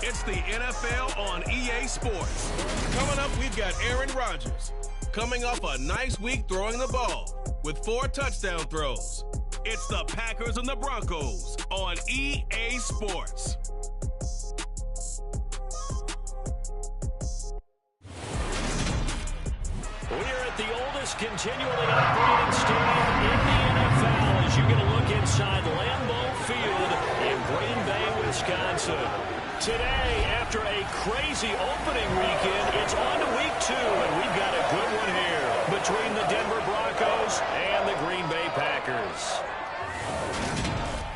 It's the NFL on EA Sports. Coming up, we've got Aaron Rodgers coming off a nice week throwing the ball with 4 touchdown throws. It's the Packers and the Broncos on EA Sports. We are at the oldest continually operating stadium in the NFL as you get a look inside Lambeau Field in Green Bay, Wisconsin. Today, after a crazy opening weekend, it's on to week 2, and we've got a good one here between the Denver Broncos and the Green Bay Packers.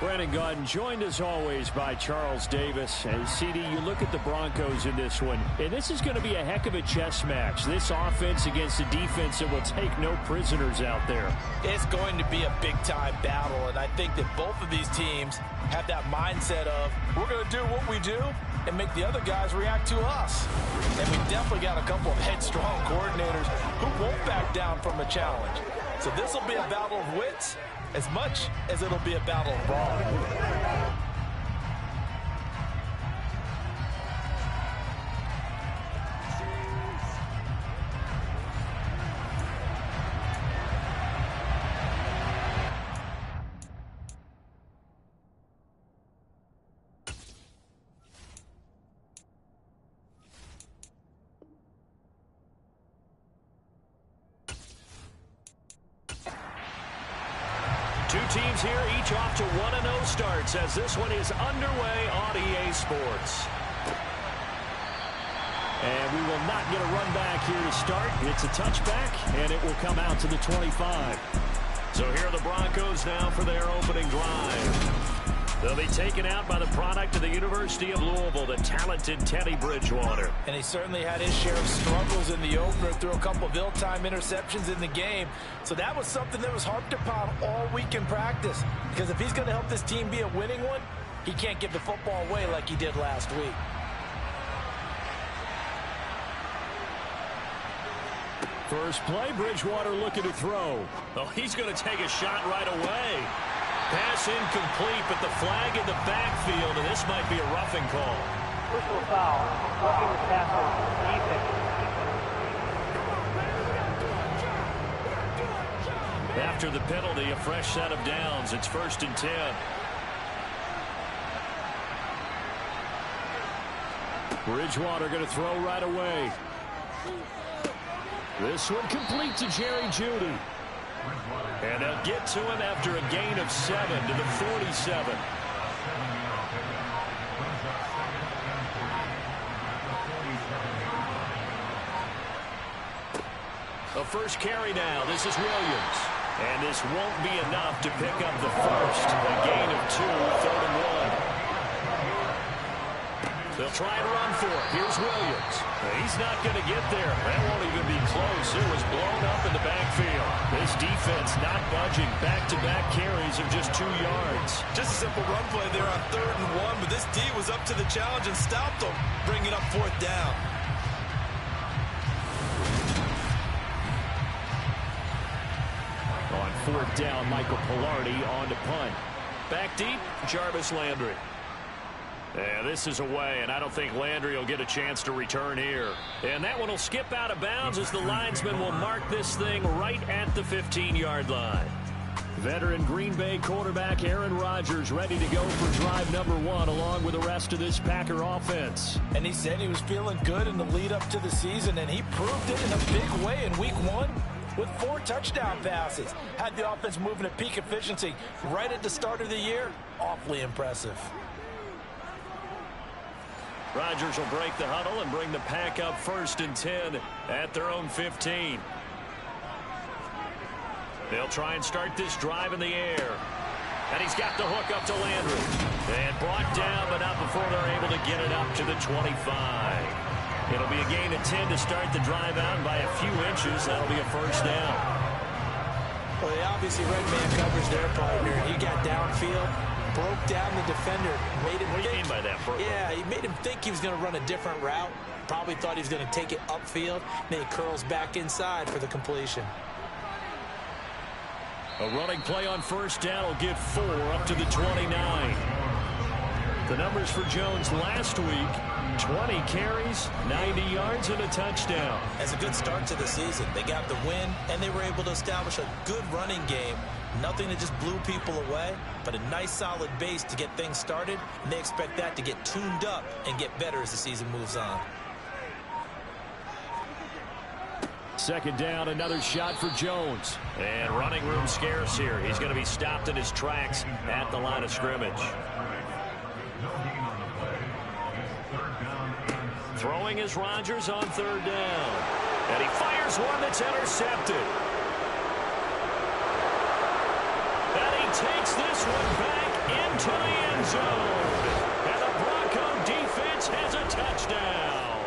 Brandon Gaudin joined as always by Charles Davis. And CD, you look at the Broncos in this one, and this is going to be a heck of a chess match. This offense against a defense that will take no prisoners out there. It's going to be a big-time battle, and I think that both of these teams have that mindset of, we're going to do what we do and make the other guys react to us. And we've definitely got a couple of headstrong coordinators who won't back down from a challenge. So this will be a battle of wits as much as it'll be a battle of brawn. Two teams here, each off to 1-0 starts as this one is underway on EA Sports. And we will not get a run back here to start. It's a touchback, and it will come out to the 25. So here are the Broncos now for their opening drive. They'll be taken out by the product of the University of Louisville, the talented Teddy Bridgewater. And he certainly had his share of struggles in the opener, threw a couple of ill-timed interceptions in the game. So that was something that was harped upon all week in practice. Because if he's going to help this team be a winning one, he can't give the football away like he did last week. First play, Bridgewater looking to throw. Oh, he's going to take a shot right away. Pass incomplete, but the flag in the backfield, and this might be a roughing call. Personal foul, roughing the passer, defense. After the penalty, a fresh set of downs. It's 1st and 10. Bridgewater going to throw right away. This one complete to Jerry Jeudy. And they'll get to him after a gain of 7 to the 47. A first carry now. This is Williams. And this won't be enough to pick up the first. A gain of 2, 3rd and 1. They'll try and run for it. Here's Williams. He's not going to get there. That won't even be close. It was blown up in the backfield. This defense not budging. Back-to-back carries of just 2 yards. Just a simple run play there on 3rd and 1, but this D was up to the challenge and stopped them, bringing up 4th down. On 4th down, Michael Pilardi on to punt. Back deep, Jarvis Landry. Yeah, this is away, and I don't think Landry will get a chance to return here. And that one will skip out of bounds as the linesman will mark this thing right at the 15-yard line. Veteran Green Bay quarterback Aaron Rodgers ready to go for drive number 1 along with the rest of this Packer offense. And he said he was feeling good in the lead up to the season, and he proved it in a big way in week 1 with 4 touchdown passes. Had the offense moving at peak efficiency right at the start of the year. Awfully impressive. Rodgers will break the huddle and bring the Pack up 1st and 10 at their own 15. They'll try and start this drive in the air. And he's got the hook up to Landry. And brought down, but not before they're able to get it up to the 25. It'll be a gain of 10 to start the drive out, and by a few inches, that'll be a 1st down. Well, they obviously read man coverage their partner. He got downfield, broke down the defender. Made him what do you mean by that, bro? Yeah, he made him think he was going to run a different route. Probably thought he was going to take it upfield. Then he curls back inside for the completion. A running play on 1st down will get 4 up to the 29. The numbers for Jones last week, 20 carries, 90 yards, and a touchdown. That's a good start to the season. They got the win, and they were able to establish a good running game. Nothing that just blew people away, but a nice solid base to get things started, and they expect that to get tuned up and get better as the season moves on. Second down, another shot for Jones. And running room scarce here. He's going to be stopped in his tracks at the line of scrimmage. Throwing is Rodgers on third down. And he fires one that's intercepted. And he takes this one back into the end zone. And the Bronco defense has a touchdown.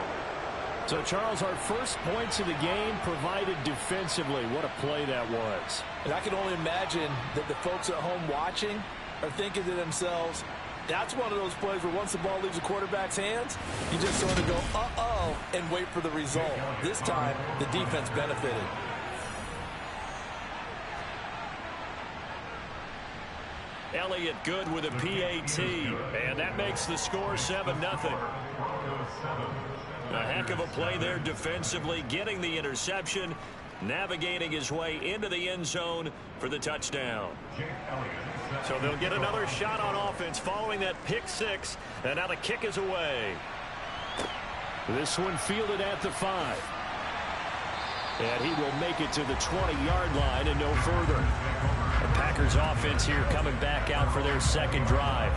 So, Charles, our first points of the game provided defensively. What a play that was. And I can only imagine that the folks at home watching are thinking to themselves, that's one of those plays where once the ball leaves the quarterback's hands, you just sort of go, uh-oh, and wait for the result. This time, the defense benefited. Elliott good with a PAT, and that makes the score 7-0. A heck of a play there defensively, getting the interception, navigating his way into the end zone for the touchdown. So they'll get another shot on offense following that pick six, and now the kick is away. This one fielded at the 5. And he will make it to the 20-yard line and no further. The Packers offense here coming back out for their second drive.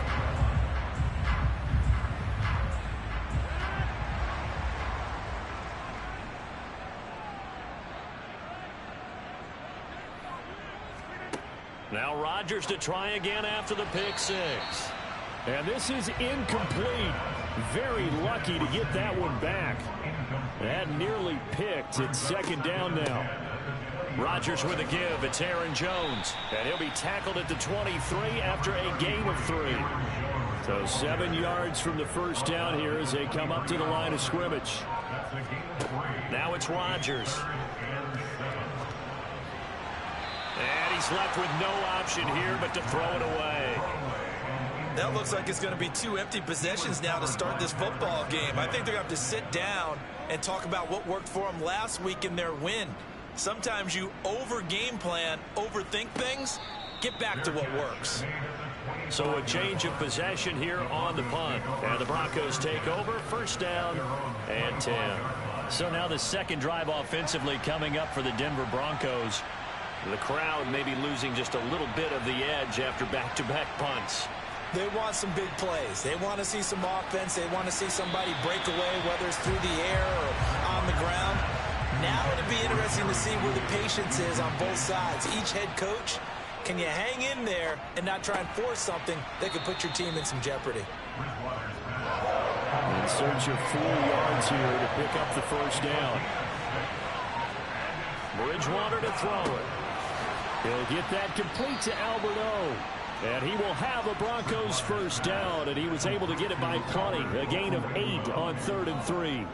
Now Rodgers to try again after the pick six. And this is incomplete. Very lucky to get that one back. That nearly picked. It's second down now. Rodgers with a give. It's Aaron Jones. And he'll be tackled at the 23 after a gain of 3. So 7 yards from the first down here as they come up to the line of scrimmage. Now it's Rodgers. And he's left with no option here but to throw it away. That looks like it's going to be 2 empty possessions now to start this football game. I think they're going to have to sit down and talk about what worked for them last week in their win. Sometimes you over-game plan, overthink things. Get back to what works. So a change of possession here on the punt. And the Broncos take over, first down and 10. So now the second drive offensively coming up for the Denver Broncos. The crowd may be losing just a little bit of the edge after back-to-back punts. They want some big plays. They want to see some offense. They want to see somebody break away, whether it's through the air or on the ground. Now it'll be interesting to see where the patience is on both sides. Each head coach, can you hang in there and not try and force something that could put your team in some jeopardy? In search of 4 yards here to pick up the first down. Bridgewater to throw it. He'll get that complete to Albert O. And he will have a Broncos first down, and he was able to get it by plenty. A gain of 8 on 3rd and 3.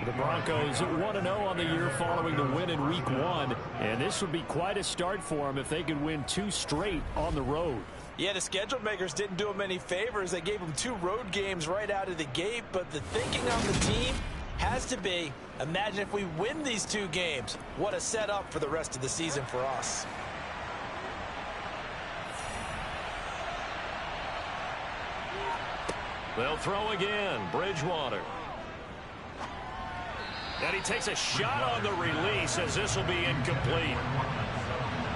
The Broncos 1-0 on the year following the win in Week 1. And this would be quite a start for them if they could win 2 straight on the road. Yeah, the schedule makers didn't do them any favors. They gave them 2 road games right out of the gate. But the thinking on the team has to be, imagine if we win these 2 games. What a setup for the rest of the season for us. They'll throw again. Bridgewater. And he takes a shot on the release as this will be incomplete.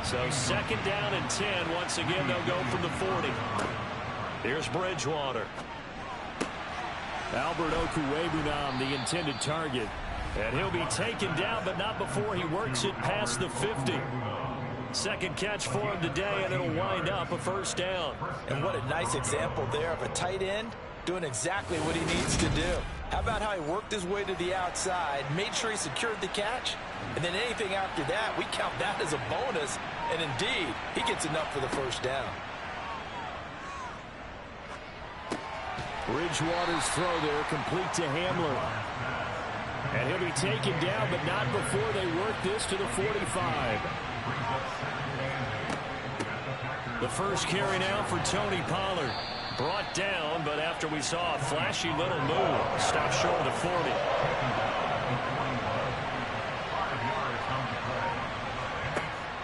So second down and 10. Once again, they'll go from the 40. Here's Bridgewater. Albert Okwuegbunam, the intended target. And he'll be taken down, but not before he works it past the 50. Second catch for him today, and it'll wind up a first down. And what a nice example there of a tight end doing exactly what he needs to do. How about how he worked his way to the outside, made sure he secured the catch, and then anything after that, we count that as a bonus. And indeed, he gets enough for the first down. Bridgewater's throw there, complete to Hamler. And he'll be taken down, but not before they work this to the 45. The first carry now for Tony Pollard. Brought down, but after we saw a flashy little move, stopped short of the 40.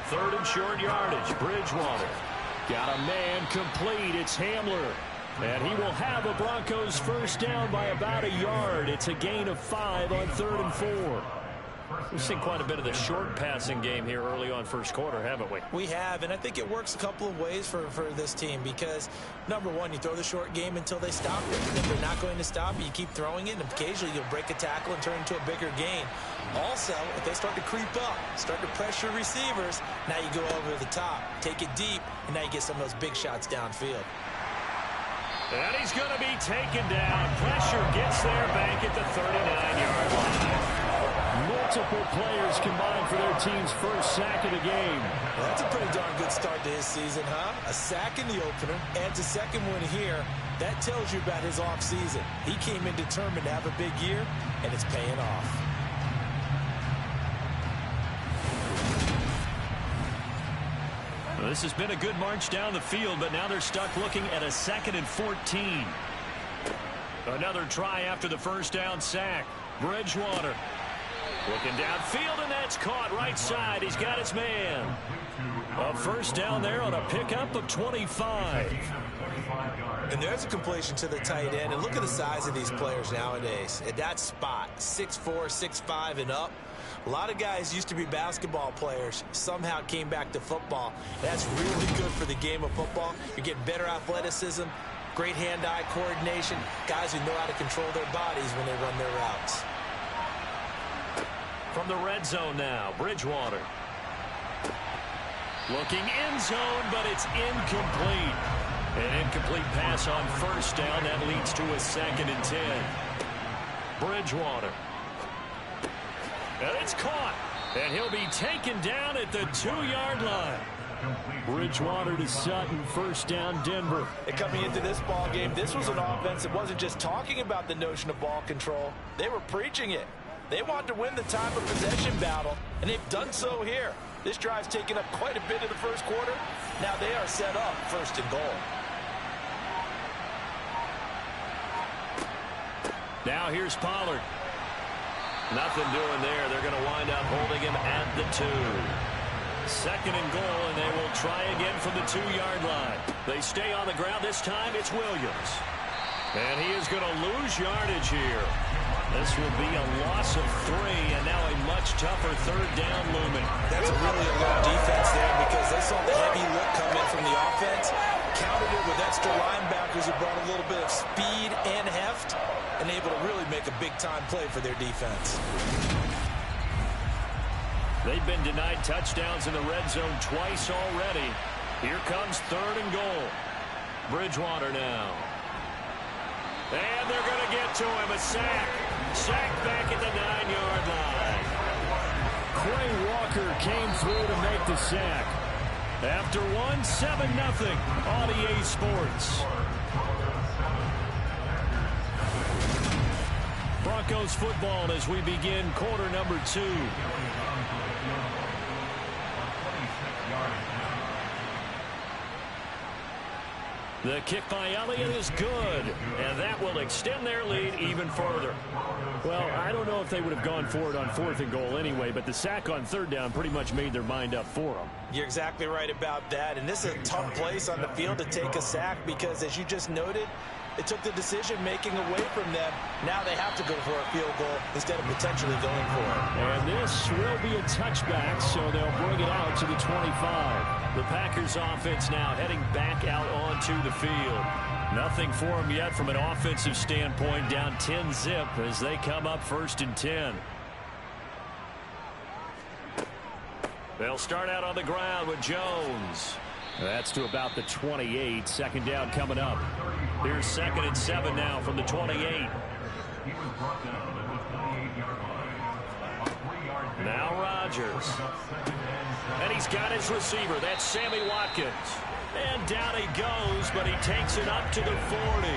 Third and short yardage. Bridgewater. Got a man complete. It's Hamler. And he will have a Broncos first down by about a yard. It's a gain of 5 on 3rd and 4. We've seen quite a bit of the short passing game here early on first quarter, haven't we? We have, and I think it works a couple of ways for this team because, number one, you throw the short game until they stop it. If they're not going to stop it, you keep throwing it, and occasionally you'll break a tackle and turn into a bigger gain. Also, if they start to creep up, start to pressure receivers, now you go over the top, take it deep, and now you get some of those big shots downfield. And he's going to be taken down. Pressure gets there back at the 39-yard line. Multiple players combined for their team's first sack of the game. Well, that's a pretty darn good start to his season, huh? A sack in the opener, adds a second one here. That tells you about his offseason. He came in determined to have a big year, and it's paying off. Well, this has been a good march down the field, but now they're stuck looking at a 2nd and 14. Another try after the first down sack. Bridgewater looking downfield, and that's caught right side. He's got his man. A first down there on a pickup of 25. And there's a completion to the tight end. And look at the size of these players nowadays. At that spot, 6'4", 6'5", and up. A lot of guys used to be basketball players, somehow came back to football. That's really good for the game of football. You're getting better athleticism, great hand-eye coordination, guys who know how to control their bodies when they run their routes. From the red zone now, Bridgewater. Looking end zone, but it's incomplete. An incomplete pass on first down. That leads to a 2nd and 10. Bridgewater. And it's caught. And he'll be taken down at the 2-yard line. Bridgewater to Sutton, first down, Denver. And coming into this ball game, this was an offense that wasn't just talking about the notion of ball control. They were preaching it. They want to win the time of possession battle, and they've done so here. This drive's taken up quite a bit of the first quarter. Now they are set up 1st and goal. Now here's Pollard. Nothing doing there. They're going to wind up holding him at the 2. 2nd and goal, and they will try again from the 2-yard line. They stay on the ground. This time it's Williams. And he is going to lose yardage here. This will be a loss of 3, and now a much tougher 3rd down looming. That's a really alert defense there because they saw the heavy look come in from the offense, countered it with extra linebackers who brought a little bit of speed and heft, and able to really make a big-time play for their defense. They've been denied touchdowns in the red zone twice already. Here comes 3rd and goal. Bridgewater now. And they're going to get to him. A sack. Sack back at the 9-yard line. Quay Walker came through to make the sack. After 7-0 on EA Sports. Broncos football as we begin quarter number 2. The kick by Elliott is good, and that will extend their lead even further. Well, I don't know if they would have gone for it on 4th and goal anyway, but the sack on 3rd down pretty much made their mind up for them. You're exactly right about that, and this is a tough place on the field to take a sack because, as you just noted, it took the decision-making away from them. Now they have to go for a field goal instead of potentially going for it. And this will be a touchback, so they'll bring it out to the 25. The Packers offense now heading back out onto the field. Nothing for them yet from an offensive standpoint, down 10-0 as they come up 1st and 10. They'll start out on the ground with Jones. That's to about the 28. 2nd down coming up. Here's 2nd and 7 now from the 28. Now Rodgers. And he's got his receiver. That's Sammy Watkins. And down he goes, but he takes it up to the 40.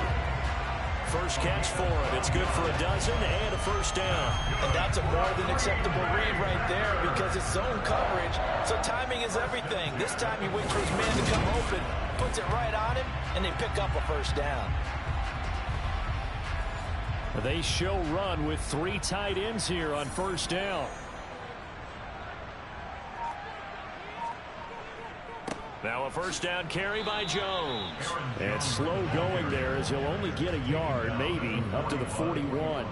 First catch for him. It's good for a dozen and a first down. And that's a more than acceptable read right there because it's zone coverage. So timing is everything. This time he waits for his man to come open, puts it right on him, and they pick up a first down. They show run with 3 tight ends here on first down. Now a first down carry by Jones. And slow going there as he'll only get a yard, maybe up to the 41.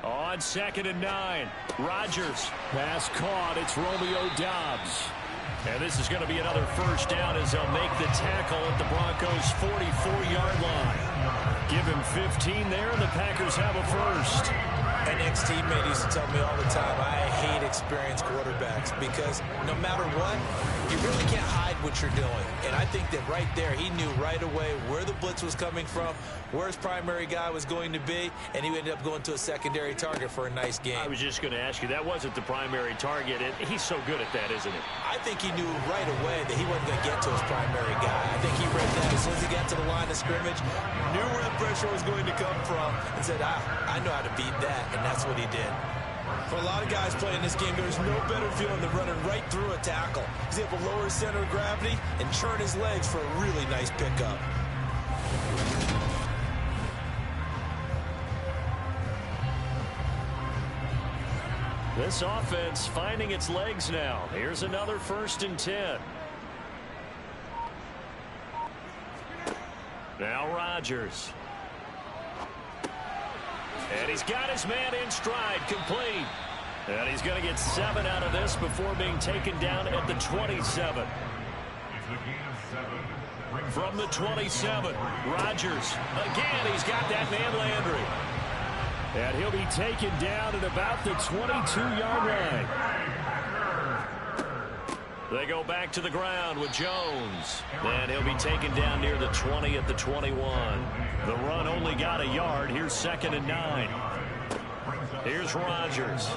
On 2nd and 9, Rodgers. Pass caught. It's Romeo Doubs. And this is going to be another first down as they'll make the tackle at the Broncos' 44-yard line. Give him 15 there, and the Packers have a first. An ex-teammate used to tell me all the time, I hate experienced quarterbacks because no matter what, you really can't hide what you're doing. And I think that right there, he knew right away where the blitz was coming from, where his primary guy was going to be, and he ended up going to a secondary target for a nice game. I was just going to ask you, that wasn't the primary target, and he's so good at that, isn't he? I think he knew right away that he wasn't going to get to his primary guy. I think he read that as soon as he got to the line of scrimmage, knew where the pressure was going to come from, and said, I know how to beat that, and that's what he did. For a lot of guys playing this game, there's no better feeling than running right through a tackle. He's able to lower his center of gravity and churn his legs for a really nice pickup. This offense finding its legs now. Here's another 1st and 10. Now Rodgers. And he's got his man in stride, complete. And he's going to get 7 out of this before being taken down at the 27. From the 27, Rodgers. Again, he's got that man Landry. And he'll be taken down at about the 22-yard line. They go back to the ground with Jones. And he'll be taken down near the 20 at the 21. The run only got a yard. Here's 2nd and 9. Here's Rodgers.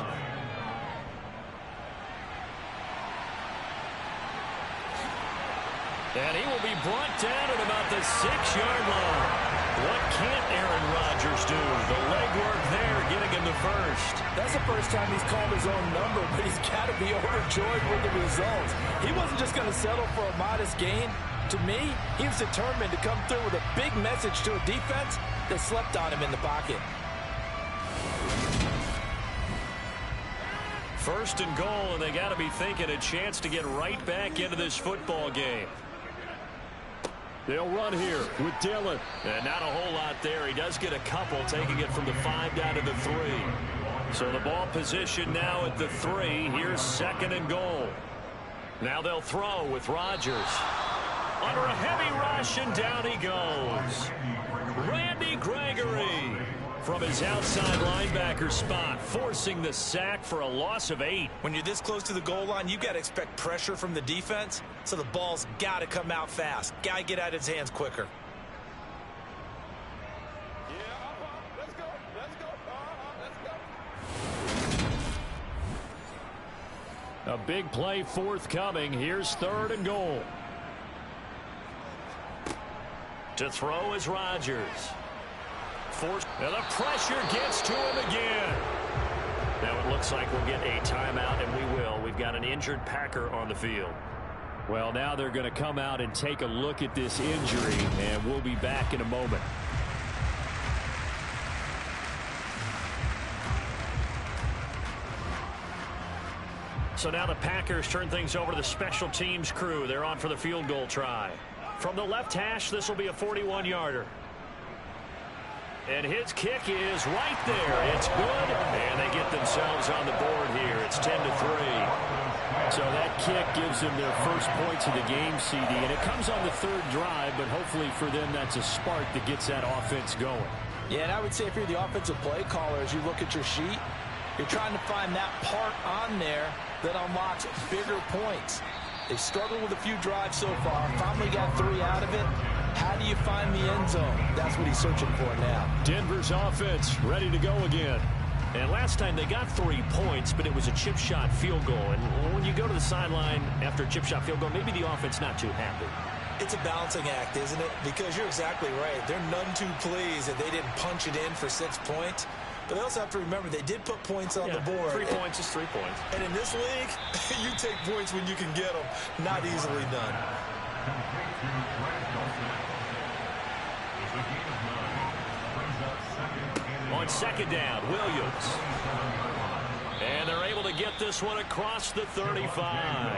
And he will be brought down at about the 6-yard line. What can't Aaron Rodgers do? The legwork there getting him the first. That's the first time he's called his own number, but he's got to be overjoyed with the results. He wasn't just going to settle for a modest gain. To me, he was determined to come through with a big message to a defense that slept on him in the pocket. 1st and goal, and they got to be thinking a chance to get right back into this football game. They'll run here with Dillon. And not a whole lot there. He does get a couple, taking it from the 5 down to the 3. So the ball position now at the 3. Here's 2nd and goal. Now they'll throw with Rodgers. Under a heavy rush, and down he goes. Randy Gregory from his outside linebacker spot, forcing the sack for a loss of 8. When you're this close to the goal line, you've got to expect pressure from the defense, so the ball's got to come out fast. Got to get out of his hands quicker. Let's go. A big play forthcoming. Here's 3rd and goal. To throw is Rodgers. And the pressure gets to him again. Now it looks like we'll get a timeout, and we will. We've got an injured Packer on the field. Well, now they're going to come out and take a look at this injury, and we'll be back in a moment. So now the Packers turn things over to the special teams crew. They're on for the field goal try. From the left hash, this will be a 41-yarder. And his kick is right there. It's good, and they get themselves on the board here. It's 10-3. So that kick gives them their first points of the game, CD, and it comes on the 3rd drive, but hopefully for them that's a spark that gets that offense going. Yeah, and I would say if you're the offensive play caller, as you look at your sheet, you're trying to find that part on there that unlocks bigger points. They've struggled with a few drives so far. Finally got 3 out of it. How do you find the end zone? That's what he's searching for now. Denver's offense ready to go again. And last time they got 3 points, but it was a chip shot field goal. And when you go to the sideline after a chip shot field goal, maybe the offense not too happy. It's a balancing act, isn't it? Because you're exactly right. They're none too pleased that they didn't punch it in for 6 points. But they also have to remember they did put points on the board. 3 points is 3 points. And in this league, you take points when you can get them. Not easily done. On second down, Williams. And they're able to get this one across the 35.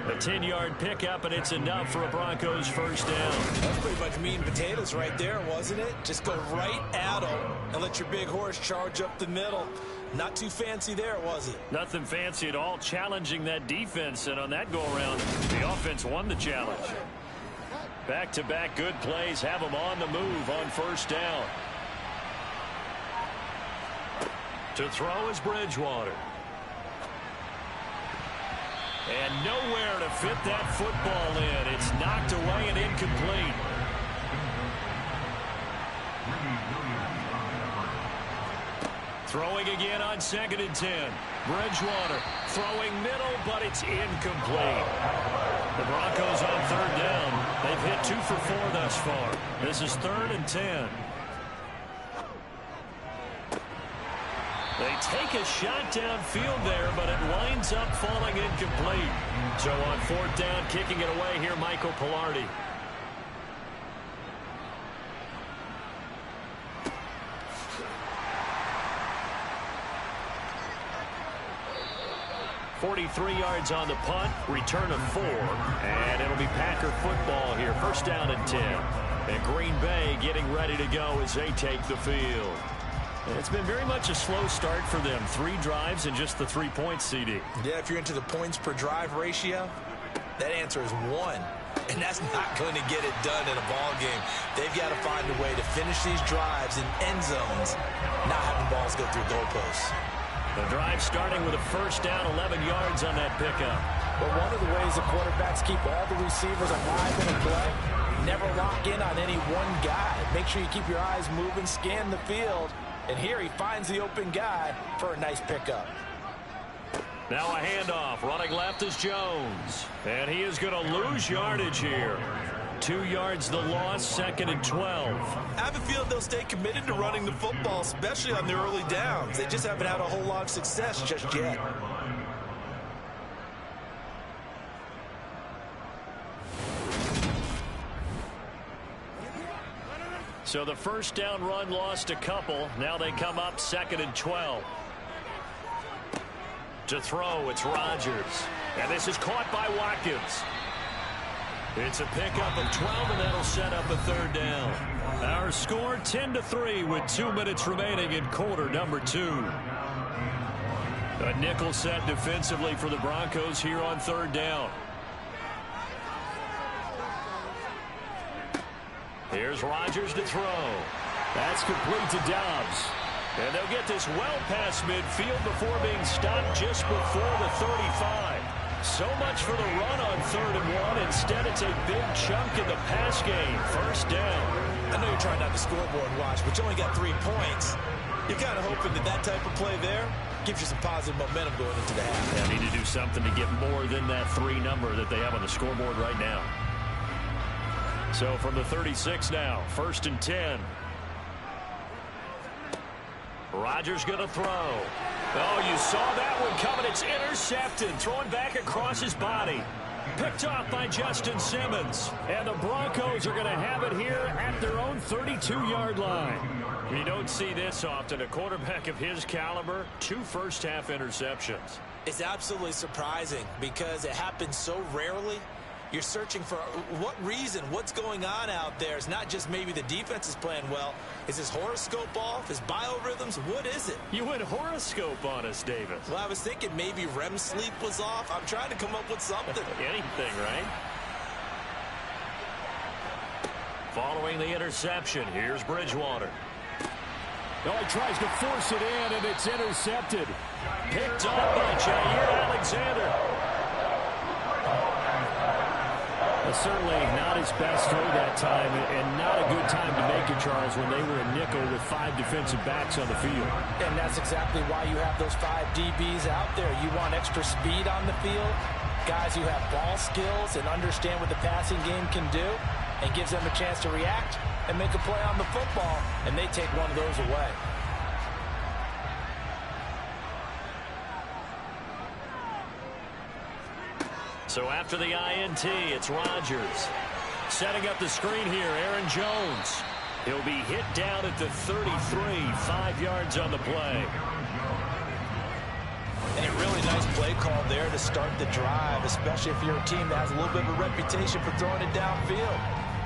A 10-yard pickup, and it's enough for a Broncos first down. That's pretty much meat and potatoes right there, wasn't it? Just go right at them and let your big horse charge up the middle. Not too fancy there, was it? Nothing fancy at all, challenging that defense, and on that go-around, the offense won the challenge. Back-to-back good plays have them on the move on first down. To throw is Bridgewater. And nowhere to fit that football in. It's knocked away and incomplete. Throwing again on 2nd and 10. Bridgewater throwing middle, but it's incomplete. The Broncos on 3rd down. They've hit 2 for 4 thus far. This is 3rd and 10. They take a shot downfield there, but it winds up falling incomplete. So on 4th down, kicking it away here, Michael Pilardi. .43 yards on the punt, return of 4, and it'll be Packer football here. First down and 10. And Green Bay getting ready to go as they take the field. It's been very much a slow start for them. 3 drives and just the 3 points, CD. Yeah, if you're into the points per drive ratio, that answer is 1. And that's not going to get it done in a ball game. They've got to find a way to finish these drives in end zones, not having balls go through goalposts. The drive starting with a first down, 11 yards on that pickup. But one of the ways the quarterbacks keep all the receivers alive in a play, never lock in on any one guy. Make sure you keep your eyes moving, scan the field. And here he finds the open guy for a nice pickup. Now a handoff. Running left is Jones. And he is going to lose yardage here. 2 yards the loss, 2nd and 12. I have a feeling they'll stay committed to running the football, especially on the early downs. They just haven't had a whole lot of success just yet. So the first down run lost a couple. Now they come up 2nd and 12. To throw, it's Rodgers. And this is caught by Watkins. It's a pickup of 12, and that'll set up a 3rd down. Our score 10-3 with 2 minutes remaining in quarter number 2. A nickel set defensively for the Broncos here on 3rd down. Here's Rodgers to throw. That's complete to Dobbs. And they'll get this well past midfield before being stopped just before the 35. So much for the run on 3rd and 1. Instead, it's a big chunk in the pass game. First down. I know you're trying not to scoreboard watch, but you only got 3 points. You're kind of hoping that that type of play there gives you some positive momentum going into the half. They need to do something to get more than that 3 number that they have on the scoreboard right now. So from the 36 now, 1st and 10. Rodgers going to throw. Oh, you saw that one coming. It's intercepted. Throwing back across his body. Picked off by Justin Simmons. And the Broncos are going to have it here at their own 32-yard line. You don't see this often. A quarterback of his caliber, 2 first-half interceptions. It's absolutely surprising because it happens so rarely. You're searching for what reason, what's going on out there. It's not just maybe the defense is playing well. Is his horoscope off? His biorhythms? What is it? You went horoscope on us, David. Well, I was thinking maybe REM sleep was off. I'm trying to come up with something. Anything, right? Following the interception, here's Bridgewater. Oh, he tries to force it in, and it's intercepted. Picked up by Jair Alexander. Certainly not his best throw that time, and not a good time to make it, Charles, when they were in nickel with 5 defensive backs on the field. And that's exactly why you have those 5 DBs out there. You want extra speed on the field, guys who have ball skills and understand what the passing game can do, and gives them a chance to react and make a play on the football, and they take one of those away. So after the INT, it's Rodgers. Setting up the screen here, Aaron Jones. He'll be hit down at the 33, 5 yards on the play. And a really nice play call there to start the drive, especially if you're a team that has a little bit of a reputation for throwing it downfield.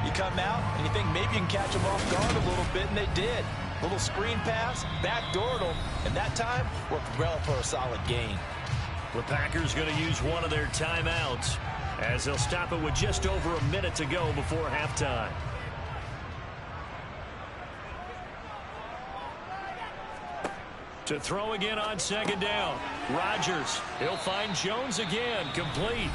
You come out and you think maybe you can catch them off guard a little bit, and they did. Little screen pass, backdoored them, and that time worked well for a solid gain. The Packers going to use one of their timeouts as they'll stop it with just over a minute to go before halftime. To throw again on second down. Rodgers, he'll find Jones again, complete.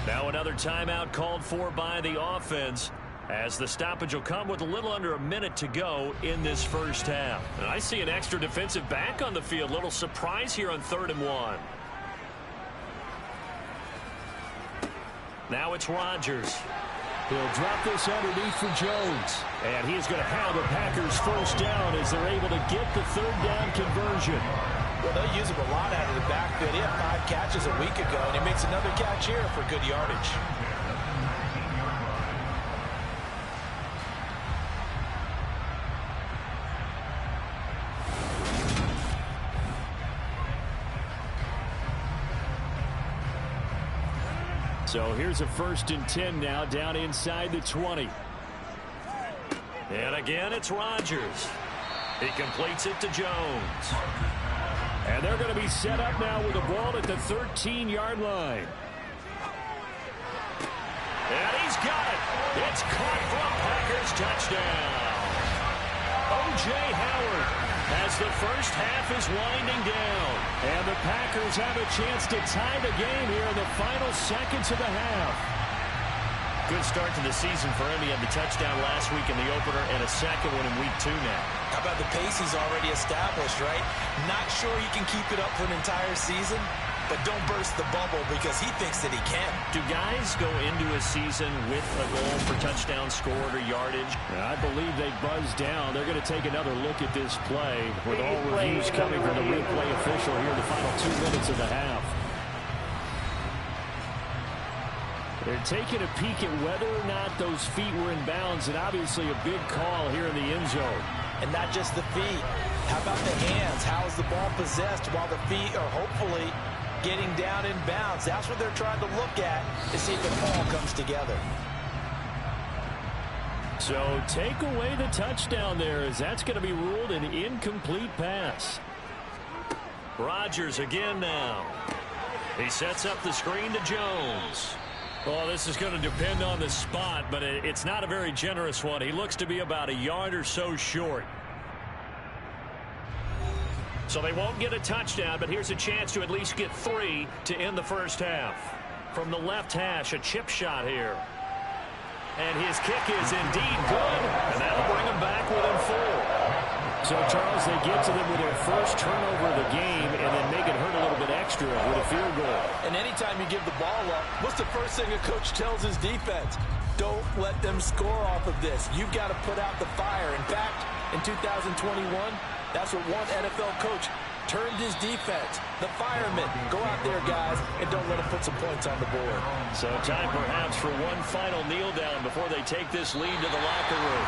Now another timeout called for by the offense, as the stoppage will come with a little under a minute to go in this first half. And I see an extra defensive back on the field. Little surprise here on 3rd and 1. Now it's Rodgers. He'll drop this underneath for Jones. And he's going to have the Packers first down as they're able to get the 3rd down conversion. Well, they'll use him a lot out of the backfield. He had 5 catches a week ago, and he makes another catch here for good yardage. So here's a 1st and 10 now, down inside the 20. And again, it's Rodgers. He completes it to Jones. And they're going to be set up now with the ball at the 13-yard line. And he's got it. It's caught for a Packers touchdown. O.J. Howard as the first half is winding down. And the Packers have a chance to tie the game here in the final seconds of the half. Good start to the season for him. He had the touchdown last week in the opener and a second one in week 2 now. How about the pace he's already established, right? Not sure he can keep it up for an entire season, but don't burst the bubble because he thinks that he can. Do guys go into a season with a goal for touchdown scored or yardage? I believe they buzzed down. They're going to take another look at this play with all reviews coming from the replay official here in the final 2 minutes of the half. They're taking a peek at whether or not those feet were in bounds, and obviously a big call here in the end zone. And not just the feet. How about the hands? How is the ball possessed while the feet are hopefully getting down in bounds? That's what they're trying to look at to see if it all comes together. So take away the touchdown there, as that's going to be ruled an incomplete pass. Rodgers again now. He sets up the screen to Jones. Well, this is going to depend on the spot, but it's not a very generous one. He looks to be about a yard or so short. So they won't get a touchdown, but here's a chance to at least get 3 to end the first half. From the left hash, a chip shot here. And his kick is indeed good, and that'll bring him back within 4. So, Charles, they get to them with their first turnover of the game and then make it hurt a little bit extra with a field goal. And anytime you give the ball up, what's the first thing a coach tells his defense? Don't let them score off of this. You've got to put out the fire. In fact, in 2021, that's what one NFL coach turned his defense. The firemen. Go out there, guys, and don't let them put some points on the board. So time perhaps for one final kneel down before they take this lead to the locker room.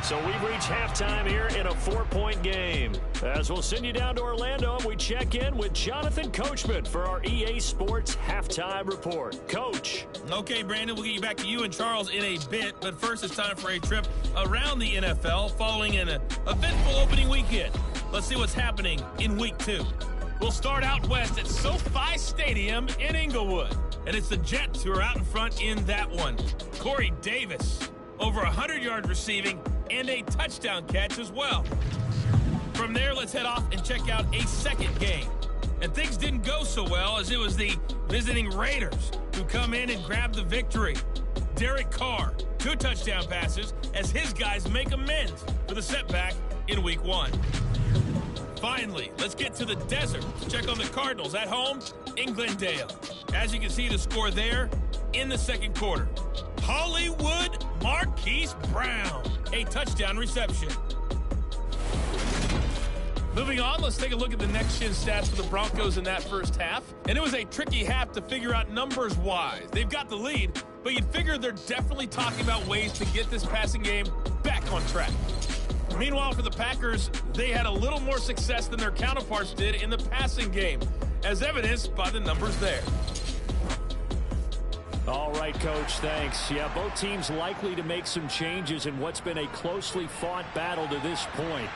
So we've reached halftime here in a 4-point game. As we'll send you down to Orlando, and we check in with Jonathan Coachman for our EA Sports Halftime Report. Coach. Okay, Brandon, we'll get you back to you and Charles in a bit. But first, it's time for a trip around the NFL following an eventful opening weekend. Let's see what's happening in Week 2. We'll start out west at SoFi Stadium in Inglewood. And it's the Jets who are out in front in that one. Corey Davis, over 100 yards receiving, and a touchdown catch as well. From there, let's head off and check out a second game. And things didn't go so well, as it was the visiting Raiders who come in and grab the victory. Derek Carr, 2 touchdown passes as his guys make amends for the setback in Week 1. Finally, let's get to the desert to check on the Cardinals at home in Glendale. As you can see, the score there in the second quarter. Hollywood Marquise Brown, a touchdown reception. Moving on, let's take a look at the next-gen stats for the Broncos in that first half. And it was a tricky half to figure out numbers-wise. They've got the lead, but you'd figure they're definitely talking about ways to get this passing game back on track. Meanwhile, for the Packers, they had a little more success than their counterparts did in the passing game, as evidenced by the numbers there. All right, Coach, thanks. Yeah, both teams likely to make some changes in what's been a closely fought battle to this point.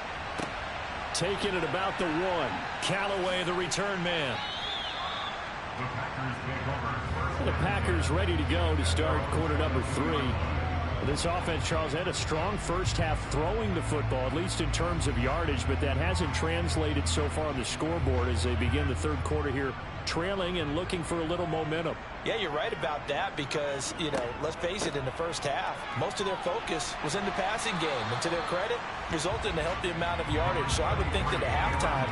Taking it about the 1. Callaway, the return man. The Packers ready to go to start quarter number 3. This offense, Charles, had a strong first half throwing the football, at least in terms of yardage, but that hasn't translated so far on the scoreboard as they begin the third quarter here, trailing and looking for a little momentum. Yeah, you're right about that because, let's face it, in the first half, most of their focus was in the passing game. And to their credit, resulted in a healthy amount of yardage. So I would think that at halftime,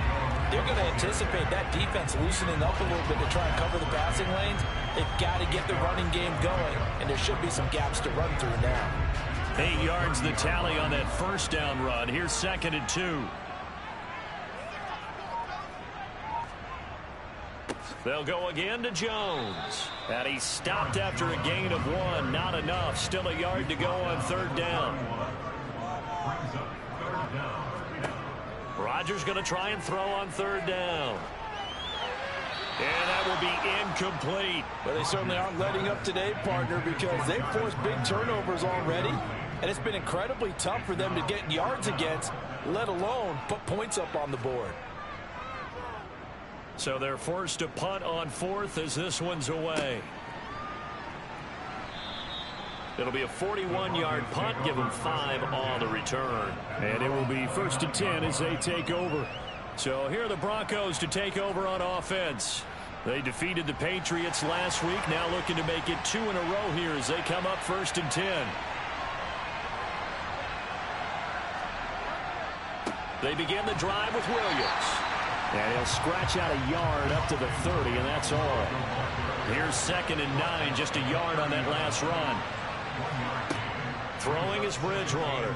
they're going to anticipate that defense loosening up a little bit to try and cover the passing lanes. They've got to get the running game going, and there should be some gaps to run through now. 8 yards the tally on that first down run. Here's 2nd and 2. They'll go again to Jones. And he stopped after a gain of 1. Not enough. Still a yard to go on 3rd down. Rodgers going to try and throw on 3rd down. And that will be incomplete. Well, they certainly aren't letting up today, partner, because they've forced big turnovers already. And it's been incredibly tough for them to get yards against, let alone put points up on the board. So they're forced to punt on 4th as this one's away. It'll be a 41-yard punt, give them 5 on the return. And it will be 1st and 10 as they take over. So here are the Broncos to take over on offense. They defeated the Patriots last week, now looking to make it 2 in a row here as they come up 1st and 10. They begin the drive with Williams. And he'll scratch out a yard up to the 30, and that's all. Here's 2nd and 9, just a yard on that last run. Throwing is Bridgewater.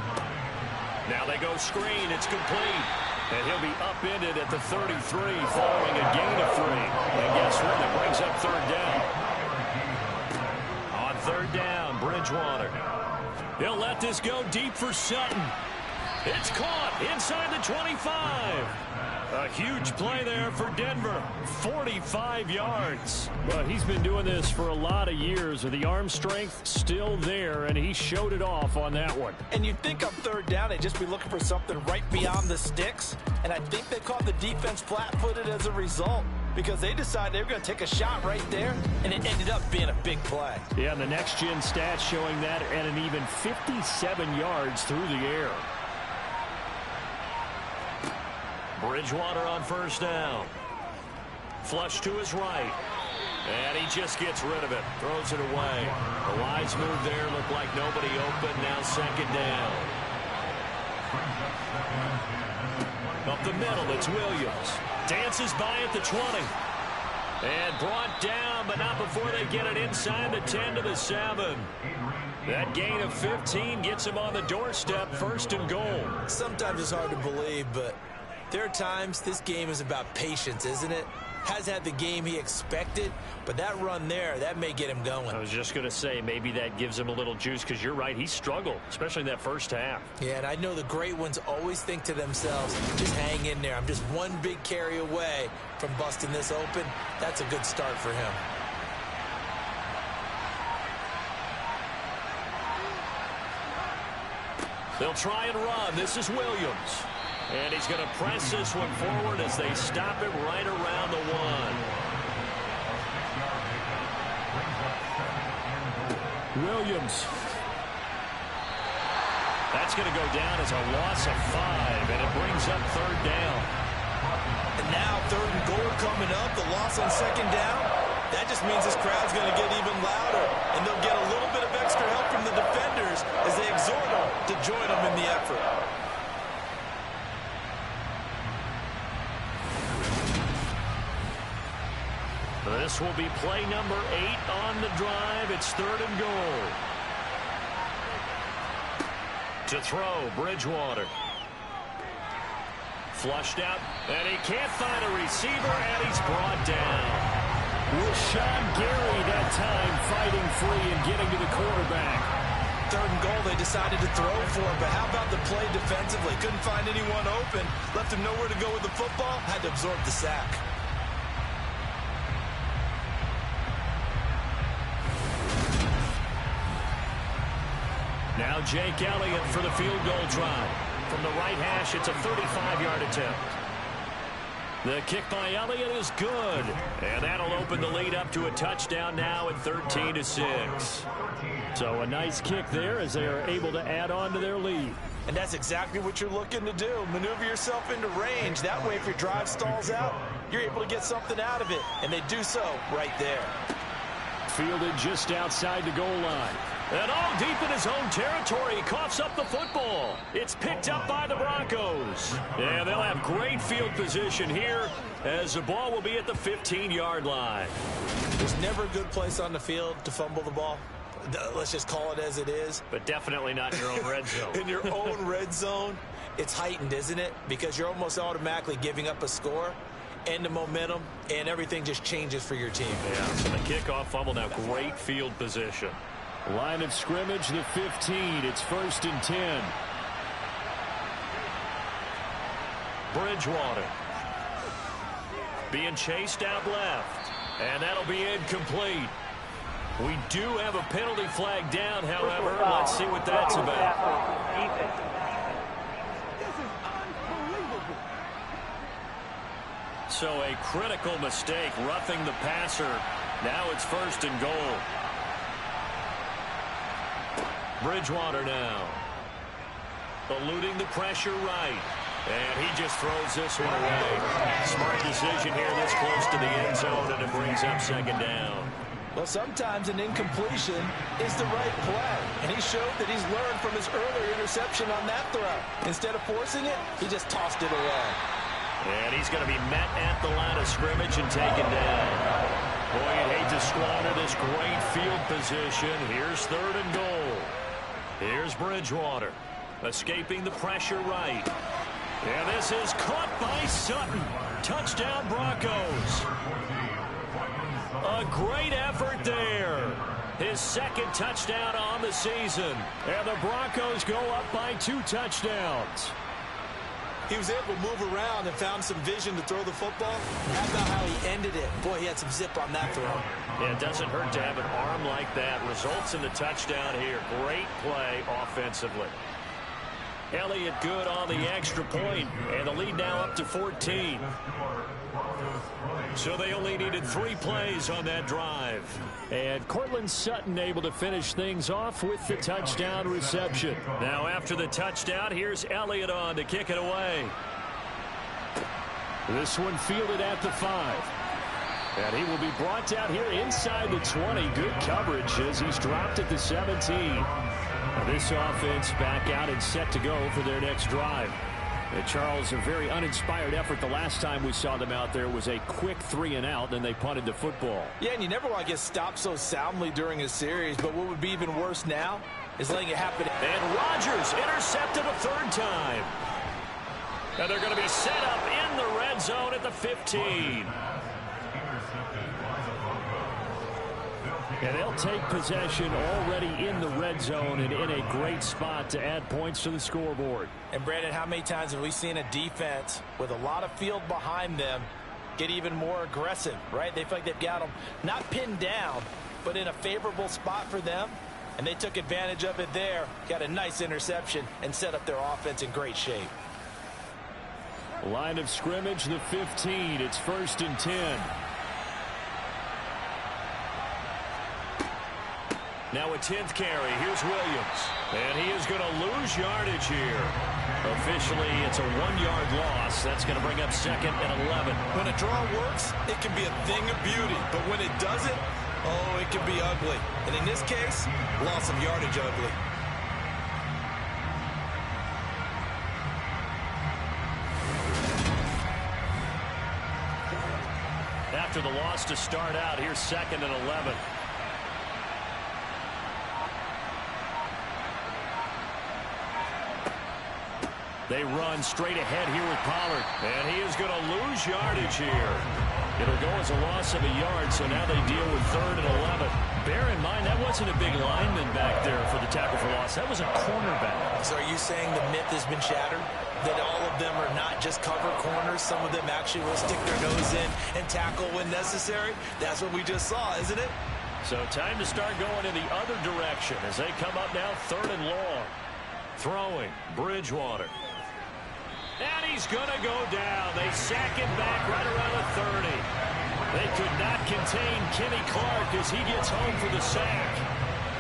Now they go screen. It's complete. And he'll be upended at the 33 following a gain of 3. And guess what? It brings up 3rd down. On 3rd down, Bridgewater. He'll let this go deep for Sutton. It's caught inside the 25. A huge play there for Denver. 45 yards. Well, he's been doing this for a lot of years, with the arm strength still there, and he showed it off on that one. And you'd think on 3rd down, they'd just be looking for something right beyond the sticks. And I think they caught the defense flat-footed as a result, because they decided they were going to take a shot right there, and it ended up being a big play. Yeah, and the next-gen stats showing that at an even 57 yards through the air. Bridgewater on 1st down. Flush to his right. And he just gets rid of it. Throws it away. The wise move there. Looked like nobody open. Now 2nd down. Up the middle, it's Williams. Dances by at the 20. And brought down, but not before they get it inside the 10 to the 7. That gain of 15 gets him on the doorstep. 1st and goal. Sometimes it's hard to believe, but there are times this game is about patience, isn't it? Has had the game he expected, but that run there, that may get him going. I was just going to say, maybe that gives him a little juice, because you're right, he struggled, especially in that first half. Yeah, and I know the great ones always think to themselves, just hang in there. I'm just one big carry away from busting this open. That's a good start for him. They'll try and run. This is Williams. And he's going to press this one forward as they stop it right around the 1. Williams. That's going to go down as a loss of 5, and it brings up 3rd down. And now 3rd and goal coming up. The loss on 2nd down. That just means this crowd's going to get even louder, and they'll get a little bit of extra help from the defenders as they exhort them to join them in the effort. This will be play number 8 on the drive. It's 3rd and goal. To throw, Bridgewater. Flushed out, and he can't find a receiver, and he's brought down. Rashawn Gary that time fighting free and getting to the quarterback. 3rd and goal, they decided to throw for him, but how about the play defensively? Couldn't find anyone open, left him nowhere to go with the football, had to absorb the sack. Now Jake Elliott for the field goal try. From the right hash, it's a 35-yard attempt. The kick by Elliott is good. And that'll open the lead up to a touchdown now at 13-6. So a nice kick there as they are able to add on to their lead. And that's exactly what you're looking to do. Maneuver yourself into range. That way, if your drive stalls out, you're able to get something out of it. And they do so right there. Fielded just outside the goal line. And all deep in his own territory, he coughs up the football. It's picked up by the Broncos. Yeah, they'll have great field position here as the ball will be at the 15-yard line. There's never a good place on the field to fumble the ball. Let's just call it as it is. But definitely not in your own red zone. In your own red zone, it's heightened, isn't it? Because you're almost automatically giving up a score and the momentum, and everything just changes for your team. Yeah, so the kickoff fumble, now great field position. Line of scrimmage, the 15. It's 1st and 10. Bridgewater being chased out left, and that'll be incomplete. We do have a penalty flag down, however. Let's see what that's about. So a critical mistake, roughing the passer. Now it's 1st and goal. Bridgewater now. Eluding the pressure right. And he just throws this one away. Smart decision here this close to the end zone, and it brings up 2nd down. Well, sometimes an incompletion is the right play. And he showed that he's learned from his earlier interception on that throw. Instead of forcing it, he just tossed it away. And he's going to be met at the line of scrimmage and taken down. Boy, you'd hate to squander this great field position. Here's 3rd and goal. Here's Bridgewater, escaping the pressure right. And this is caught by Sutton. Touchdown, Broncos. A great effort there. His 2nd touchdown on the season. And the Broncos go up by 2 touchdowns. He was able to move around and found some vision to throw the football. How about how he ended it? Boy, he had some zip on that throw. Yeah, it doesn't hurt to have an arm like that. Results in the touchdown here. Great play offensively. Elliott good on the extra point, and the lead now up to 14. So they only needed 3 plays on that drive. And Cortland Sutton able to finish things off with the touchdown reception. Now after the touchdown, here's Elliott on to kick it away. This one fielded at the 5. And he will be brought down here inside the 20. Good coverage as he's dropped at the 17. Now this offense back out and set to go for their next drive. And Charles, a very uninspired effort. The last time we saw them out there was a quick 3-and-out, and they punted the football. Yeah, and you never want to get stopped so soundly during a series, but what would be even worse now is letting it happen. And Rodgers intercepted a 3rd time. And they're going to be set up in the red zone at the 15. And they'll take possession already in the red zone and in a great spot to add points to the scoreboard. And Brandon, how many times have we seen a defense with a lot of field behind them get even more aggressive, right? They feel like they've got them not pinned down, but in a favorable spot for them. And they took advantage of it there, got a nice interception, and set up their offense in great shape. Line of scrimmage, the 15. It's 1st and 10. Now a 10th carry. Here's Williams. And he is going to lose yardage here. Officially, it's a 1-yard loss. That's going to bring up 2nd and 11. When a draw works, it can be a thing of beauty. But when it doesn't, oh, it can be ugly. And in this case, loss of yardage ugly. After the loss to start out, here's 2nd and 11. They run straight ahead here with Pollard. And he is going to lose yardage here. It'll go as a loss of a yard, so now they deal with 3rd and 11. Bear in mind, that wasn't a big lineman back there for the tackle for loss. That was a cornerback. So are you saying the myth has been shattered? That all of them are not just cover corners? Some of them actually will stick their nose in and tackle when necessary? That's what we just saw, isn't it? So time to start going in the other direction as they come up now 3rd and long. Throwing, Bridgewater. And he's going to go down. They sack him back right around the 30. They could not contain Kenny Clark as he gets home for the sack.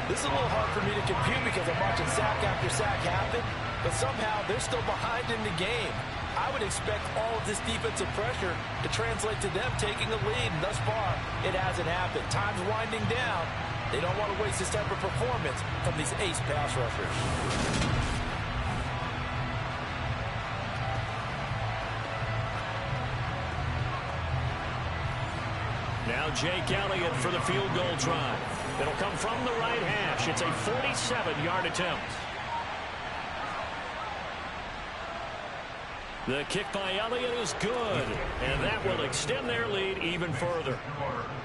This is a little hard for me to compute because I'm watching sack after sack happen, but somehow they're still behind in the game. I would expect all of this defensive pressure to translate to them taking a lead, and thus far, it hasn't happened. Time's winding down. They don't want to waste this type of performance from these ace pass rushers. Now Jake Elliott for the field goal try. It'll come from the right hash. It's a 47-yard attempt. The kick by Elliott is good, and that will extend their lead even further.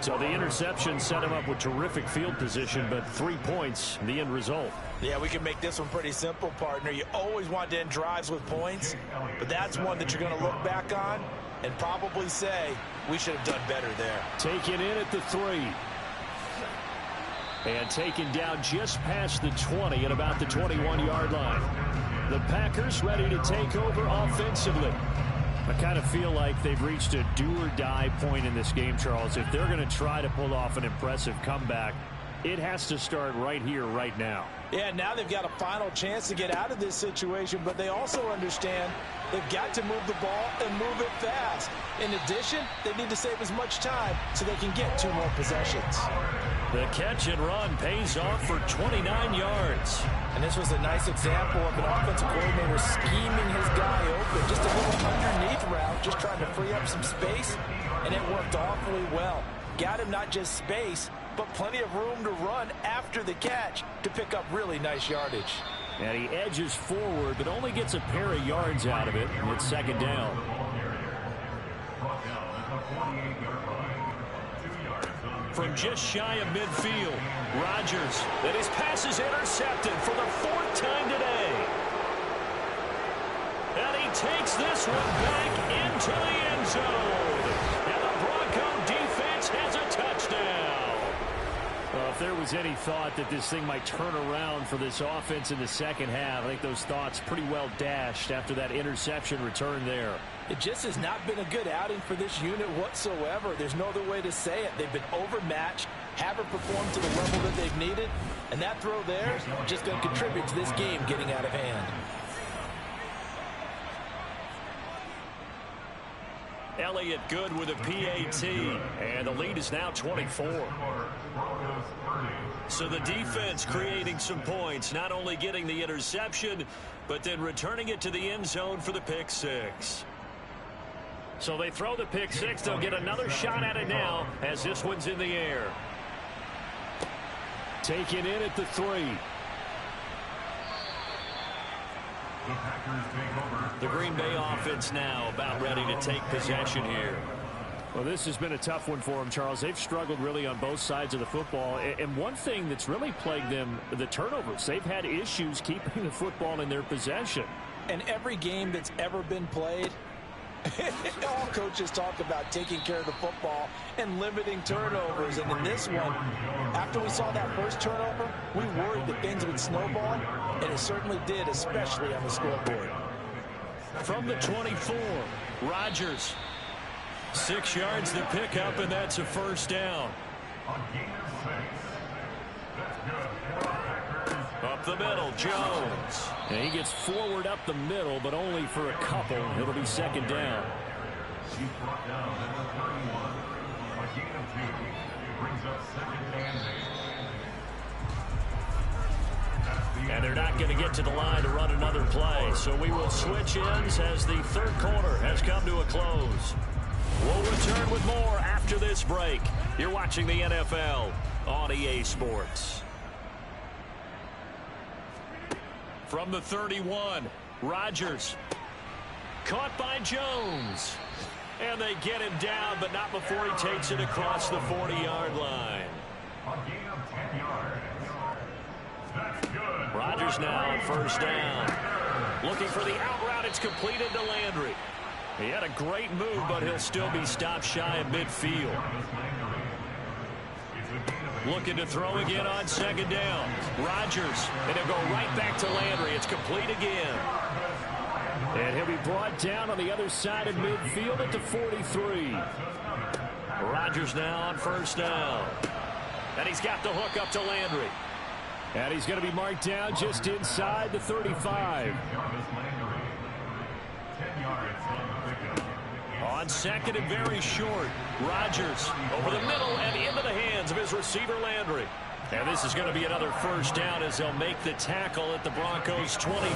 So the interception set him up with terrific field position, but 3 points, the end result. Yeah, we can make this one pretty simple, partner. You always want to end drives with points, but that's one that you're going to look back on and probably say, we should have done better there. Taken in at the 3. And taken down just past the 20 at about the 21-yard line. The Packers ready to take over offensively. I kind of feel like they've reached a do-or-die point in this game, Charles. If they're going to try to pull off an impressive comeback, it has to start right here, right now. Yeah, now they've got a final chance to get out of this situation, but they also understand they've got to move the ball and move it fast. In addition, they need to save as much time so they can get 2 more possessions. The catch and run pays off for 29 yards. And this was a nice example of an offensive coordinator scheming his guy open. Just a little underneath route, just trying to free up some space, and it worked awfully well. Got him not just space, but plenty of room to run after the catch to pick up really nice yardage. And he edges forward, but only gets a pair of yards out of it, and it's 2nd down. From just shy of midfield, Rodgers, and his pass is intercepted for the 4th time today. And he takes this one back into the end zone. And the Bronco defense has a touchdown. Well, if there was any thought that this thing might turn around for this offense in the second half, I think those thoughts pretty well dashed after that interception return there. It just has not been a good outing for this unit whatsoever. There's no other way to say it. They've been overmatched, haven't performed to the level that they've needed, and that throw there is just going to contribute to this game getting out of hand. Elliott good with a PAT, and the lead is now 24. So the defense creating some points, not only getting the interception, but then returning it to the end zone for the pick 6. So they throw the pick 6. They'll get another shot at it now as this one's in the air. Taken in at the 3. The Green Bay offense now about ready to take possession here. Well, this has been a tough one for them, Charles. They've struggled really on both sides of the football. And one thing that's really plagued them, the turnovers. They've had issues keeping the football in their possession. And every game that's ever been played, all coaches talk about taking care of the football and limiting turnovers. And in this one, after we saw that first turnover, we worried that things would snowball, and it certainly did, especially on the scoreboard. From the 24, Rodgers. 6 yards to pick up, and that's a 1st down. Up the middle, Jones. And he gets forward up the middle, but only for a couple. It'll be 2nd down. And they're not going to get to the line to run another play. So we will switch ends as the 3rd quarter has come to a close. We'll return with more after this break. You're watching the NFL on EA Sports. From the 31, Rodgers Caught by Jones. And they get him down, but not before he takes it across the 40-yard line. Rodgers now on first down. Looking for the out route. It's completed to Landry. He had a great move, but he'll still be stopped shy of midfield. Looking to throw again on second down. Rodgers, and he'll go right back to Landry. It's complete again. And he'll be brought down on the other side of midfield at the 43. Rodgers now on first down. And he's got the hook up to Landry. And he's going to be marked down just inside the 35. On second and very short. Rodgers over the middle and into the hands of his receiver Landry. And this is going to be another first down as they'll make the tackle at the Broncos 23.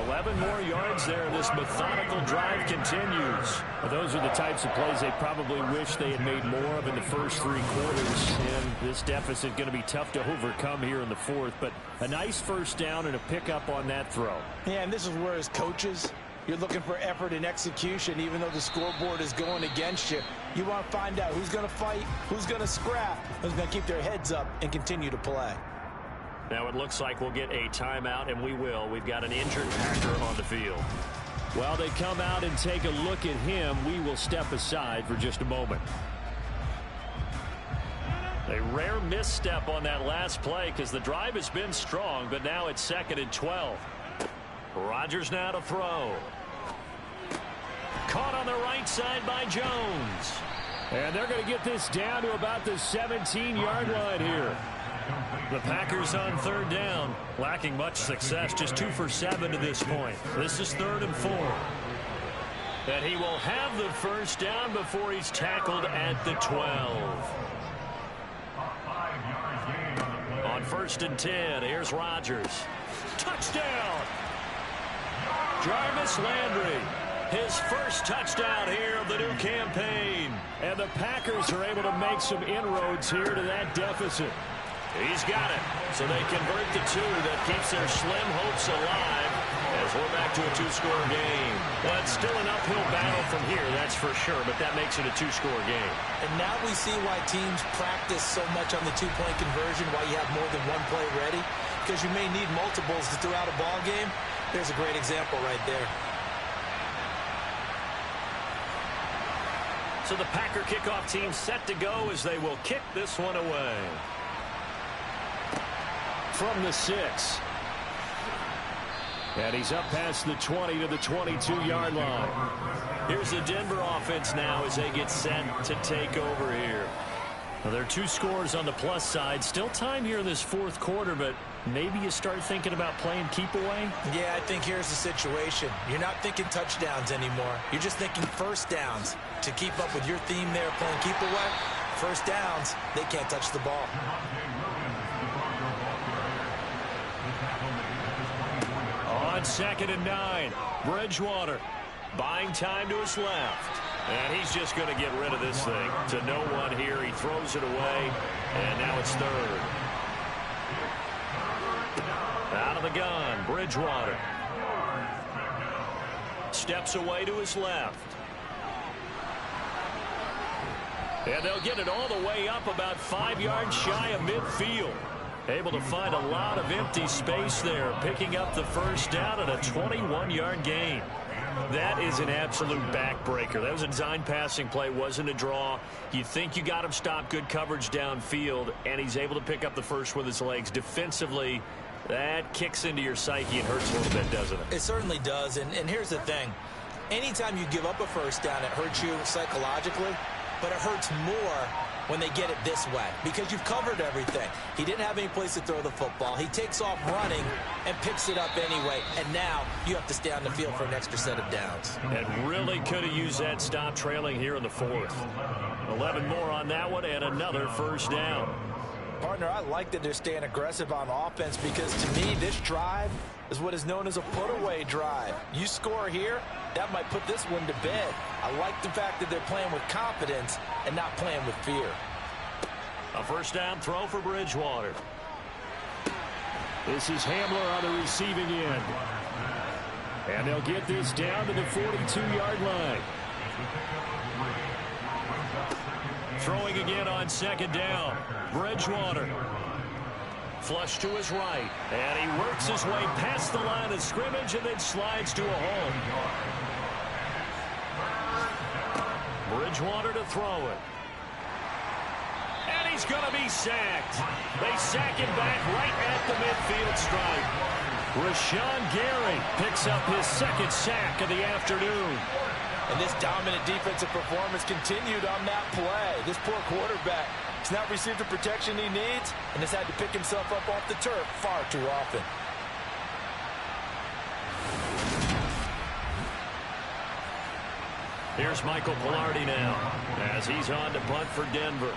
11 more yards there. This methodical drive continues. Well, those are the types of plays they probably wish they had made more of in the first three quarters. And this deficit going to be tough to overcome here in the fourth. But a nice first down and a pickup on that throw. Yeah, and this is where as coaches, you're looking for effort and execution, even though the scoreboard is going against you. You want to find out who's going to fight, who's going to scrap, who's going to keep their heads up and continue to play. Now it looks like we'll get a timeout, and we will. We've got an injured Packer on the field. While they come out and take a look at him, we will step aside for just a moment. A rare misstep on that last play because the drive has been strong, but now it's 2nd and 12. Rodgers now to throw. Caught on the right side by Jones. And they're going to get this down to about the 17-yard line here. The Packers on third down, lacking much success, just 2 for 7 to this point. This is 3rd and 4. And he will have the first down before he's tackled at the 12. On 1st and 10, here's Rodgers. Touchdown! Jarvis Landry, his first touchdown here of the new campaign. And the Packers are able to make some inroads here to that deficit. He's got it. So they convert the 2 that keeps their slim hopes alive as we're back to a 2-score game. Well, it's still an uphill battle from here, that's for sure, but that makes it a 2-score game. And now we see why teams practice so much on the 2-point conversion, why you have more than one play ready, because you may need multiples to throw out a ball game. There's a great example right there. So the Packer kickoff team set to go as they will kick this one away. From the 6. And he's up past the 20 to the 22-yard line. Here's the Denver offense now as they get set to take over here. Well, there are 2 scores on the plus side. Still time here in this 4th quarter, but maybe you start thinking about playing keep away? Yeah, I think here's the situation. You're not thinking touchdowns anymore. You're just thinking first downs. To keep up with your theme there, playing keep away, first downs, they can't touch the ball. On 2nd and 9, Bridgewater buying time to his left. And he's just going to get rid of this thing to no one here. He throws it away, and now it's 3rd. Out of the gun, Bridgewater. Steps away to his left. And they'll get it all the way up about 5 yards shy of midfield. Able to find a lot of empty space there, picking up the first down at a 21-yard gain. That is an absolute backbreaker. That was a design passing play, wasn't a draw. You think you got him stopped, good coverage downfield, and he's able to pick up the first with his legs. Defensively, that kicks into your psyche and hurts a little bit, doesn't it? It certainly does, and here's the thing. Anytime you give up a first down, it hurts you psychologically, but it hurts more when they get it this way because you've covered everything. He didn't have any place to throw the football. He takes off running and picks it up anyway, and now you have to stay on the field for an extra set of downs. And really could have used that stop trailing here in the 4th. 11 more on that one and another first down. Partner, I like that they're staying aggressive on offense because to me this drive is what is known as a put-away drive. You score here, that might put this one to bed. I like the fact that they're playing with confidence and not playing with fear. A first down throw for Bridgewater. This is Hamler on the receiving end. And they'll get this down to the 42-yard line. Throwing again on second down. Bridgewater. Flush to his right. And he works his way past the line of scrimmage and then slides to a hole. Bridgewater to throw it. And he's going to be sacked. They sack him back right at the midfield stripe. Rashawn Gary picks up his second sack of the afternoon. And this dominant defensive performance continued on that play. This poor quarterback has not received the protection he needs and has had to pick himself up off the turf far too often. Here's Michael Pilardi now as he's on to punt for Denver.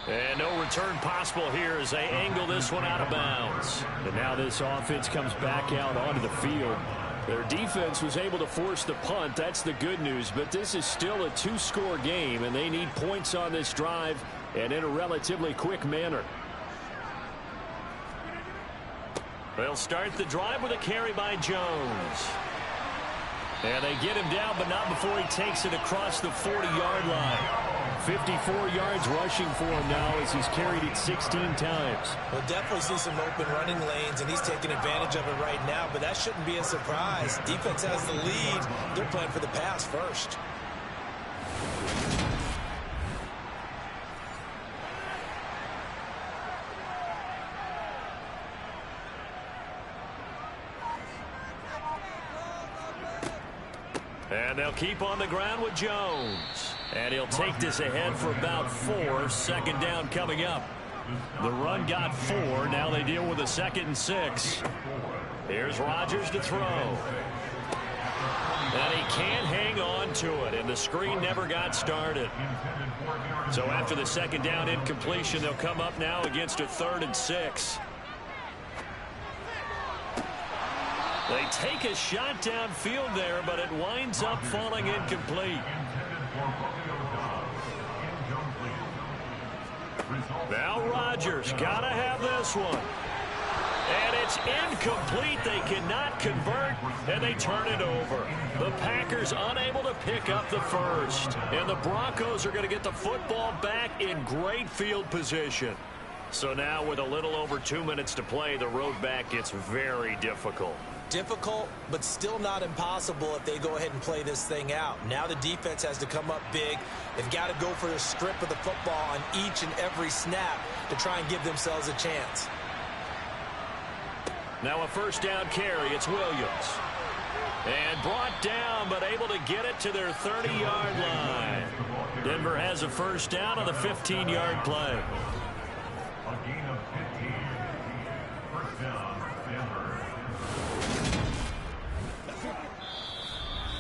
And no return possible here as they angle this one out of bounds. And now this offense comes back out onto the field. Their defense was able to force the punt. That's the good news. But this is still a two-score game, and they need points on this drive and in a relatively quick manner. They'll start the drive with a carry by Jones. And they get him down, but not before he takes it across the 40-yard line. 54 yards rushing for him now as he's carried it 16 times. We'll definitely see some open running lanes, and he's taking advantage of it right now, but that shouldn't be a surprise. Defense has the lead. They're playing for the pass first. And they'll keep on the ground with Jones. And he'll take this ahead for about 4. Second down coming up. The run got 4. Now they deal with a 2nd and 6. Here's Rodgers to throw. And he can't hang on to it. And the screen never got started. So after the second down incompletion, they'll come up now against a 3rd and 6. They take a shot downfield there, but it winds up falling incomplete. Now Rodgers got to have this one. And it's incomplete. They cannot convert, and they turn it over. The Packers unable to pick up the first. And the Broncos are going to get the football back in great field position. So now with a little over 2 minutes to play, the road back gets very difficult. Difficult, but still not impossible if they go ahead and play this thing out. Now the defense has to come up big. They've got to go for a strip of the football on each and every snap to try and give themselves a chance. Now a first down carry. It's Williams. And brought down, but able to get it to their 30-yard line. Denver has a first down on the 15-yard play. A gain of 15. First down, Denver.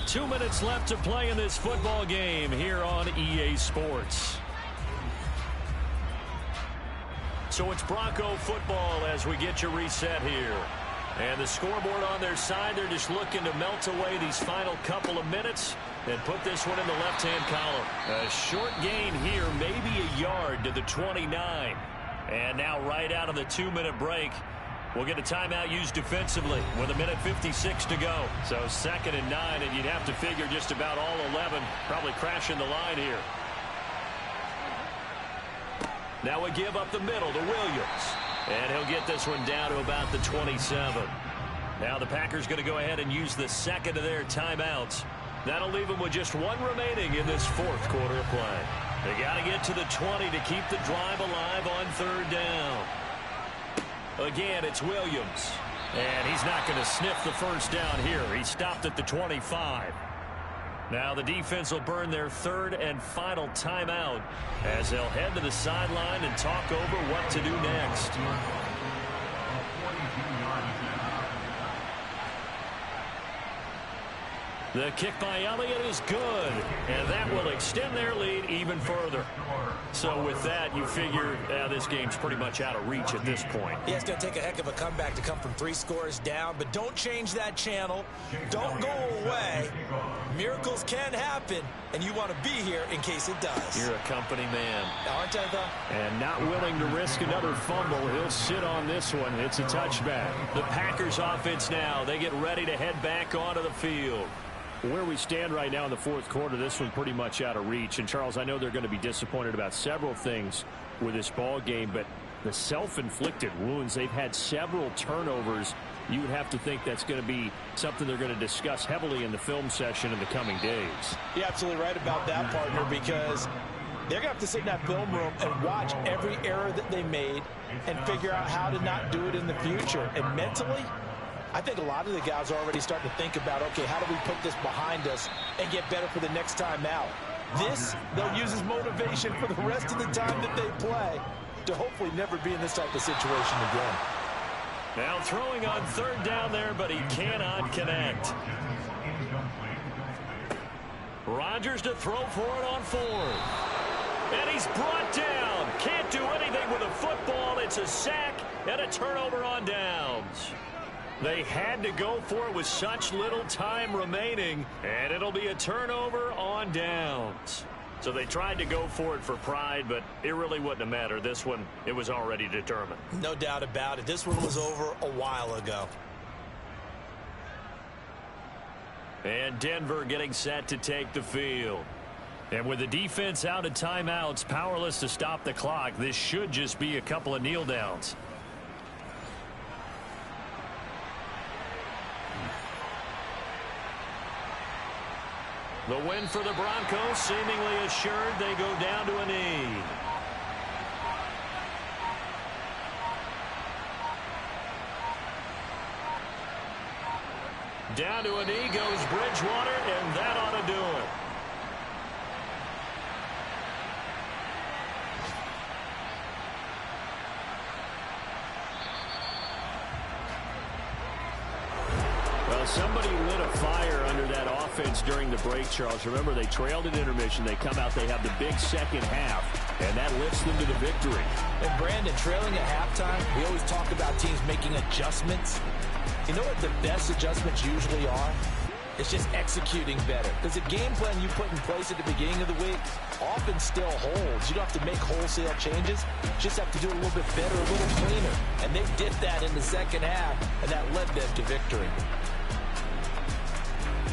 2 minutes left to play in this football game here on EA Sports. So it's Bronco football as we get you reset here. And the scoreboard on their side, they're just looking to melt away these final couple of minutes and put this one in the left-hand column. A short gain here, maybe a yard to the 29. And now right out of the 2-minute break, we'll get a timeout used defensively with 1:56 to go. So 2nd and 9, and you'd have to figure just about all 11 probably crashing the line here. Now a give up the middle to Williams. And he'll get this one down to about the 27. Now the Packers going to go ahead and use the second of their timeouts. That'll leave them with just 1 remaining in this 4th quarter of play. They got to get to the 20 to keep the drive alive on 3rd down. Again, it's Williams. And he's not going to sniff the first down here. He stopped at the 25. Now the defense will burn their 3rd and final timeout as they'll head to the sideline and talk over what to do next. The kick by Elliott is good, and that will extend their lead even further. So with that, you figure this game's pretty much out of reach at this point. Yeah, it's going to take a heck of a comeback to come from 3 scores down, but don't change that channel. Don't go away. Miracles can happen, and you want to be here in case it does. You're a company man. Aren't I, though? And not willing to risk another fumble. He'll sit on this one. It's a touchback. The Packers offense now. They get ready to head back onto the field. Where we stand right now in the fourth quarter, this one pretty much out of reach. And, Charles, I know they're going to be disappointed about several things with this ball game, but the self-inflicted wounds, they've had several turnovers. You would have to think that's going to be something they're going to discuss heavily in the film session in the coming days. You're absolutely right about that, partner, because they're going to have to sit in that film room and watch every error that they made and figure out how to not do it in the future. And mentally, I think a lot of the guys are already starting to think about, okay, how do we put this behind us and get better for the next time out? This, they'll use as motivation for the rest of the time that they play to hopefully never be in this type of situation again. Now throwing on 3rd down there, but he cannot connect. Rodgers to throw for it on 4th. And he's brought down. Can't do anything with a football. It's a sack and a turnover on downs. They had to go for it with such little time remaining, and it'll be a turnover on downs. So they tried to go for it for pride, but it really wouldn't have mattered. This one, it was already determined. No doubt about it. This one was over a while ago. And Denver getting set to take the field. And with the defense out of timeouts, powerless to stop the clock, this should just be a couple of kneel downs. The win for the Broncos, seemingly assured. They go down to a knee. Down to a knee goes Bridgewater, and that ought to do it. Somebody lit a fire under that offense during the break, Charles. Remember, they trailed at intermission. They come out, they have the big second half, and that lifts them to the victory. And, Brandon, trailing at halftime, we always talk about teams making adjustments. You know what the best adjustments usually are? It's just executing better. Because the game plan you put in place at the beginning of the week often still holds. You don't have to make wholesale changes. You just have to do it a little bit better, a little cleaner. And they did that in the second half, and that led them to victory.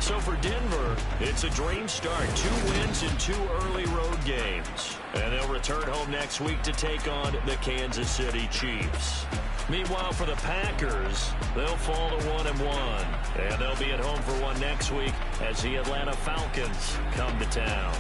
So for Denver, it's a dream start. 2 wins in 2 early road games. And they'll return home next week to take on the Kansas City Chiefs. Meanwhile, for the Packers, they'll fall to 1-1. And they'll be at home for one next week as the Atlanta Falcons come to town.